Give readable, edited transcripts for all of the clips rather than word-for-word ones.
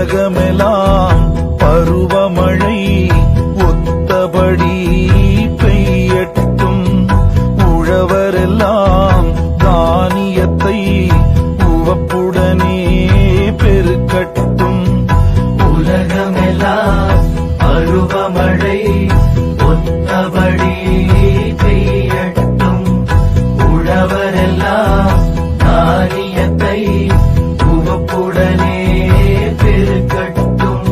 உலகமெல்லாம் பருவமழை ஒத்தபடி பெய்யட்டும். உழவரெல்லாம் தானியத்தை உவப்புடனே பெருக்கட்டும். உலகமெல்லாம் பருவமழை ஒத்தபடி பெய்யட்டும். உழவரெல்லாம் தானியத்தை உவப்புடனே பெருக்கட்டும்.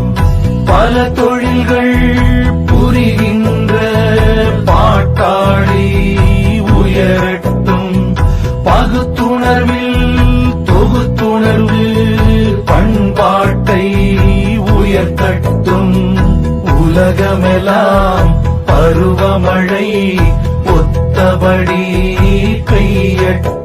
பல தொழில்கள் புரிகின்ற பாட்டாளி உயரட்டும். பகுத்துணர்வில் தொகுத்துணர்வு பண்பாட்டை உயர்த்தட்டும். உலகமெல்லாம் பருவமழை ஒத்தபடி பெய்யட்டும்.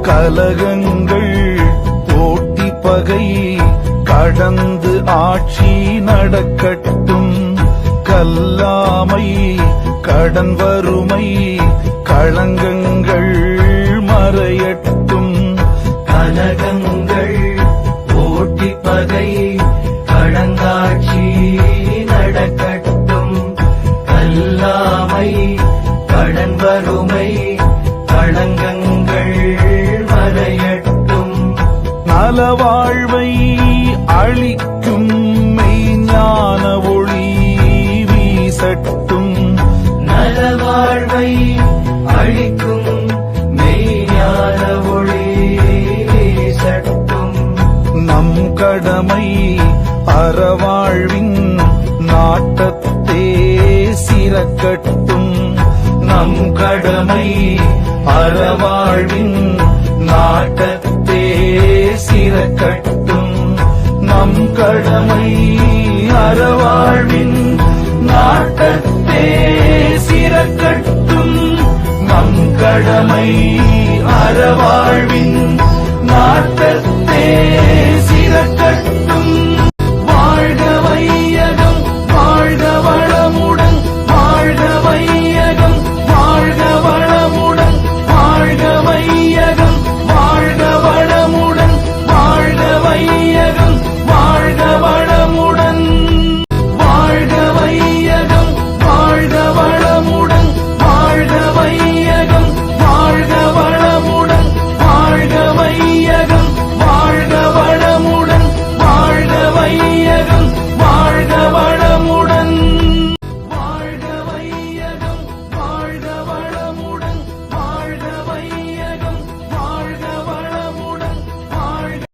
கலகங்கள் போட்டி பகை கடந்து ஆட்சி நடக்கட்டும். கல்லாமை கடன் வறுமை களங்கங்கள் மறையட்டும். கலகங்கள் போட்டி பகை கடங்காட்சி நடக்கட்டும். கல்லாமை கடன் வறுமை களங்கங்கள் மறையட்டும். நலவாழ்வை அளிக்கும் மெய்ஞான ஒளி வீசட்டும். நலவாழ்வை அளிக்கும் மெய்ஞான ஒளி வீசட்டும். நம் கடமை அறவாழ்வின் நாட்டத்தே சிறக்கட்டும். நம் கடமை அறவாழ்வின் நாட்டத்தே சிறக்கட்டும். நம் கடமை அறவாழ்வின் நாட்டத்தே சிறக்கட்டும். நம் கடமை அறவாழ்வின்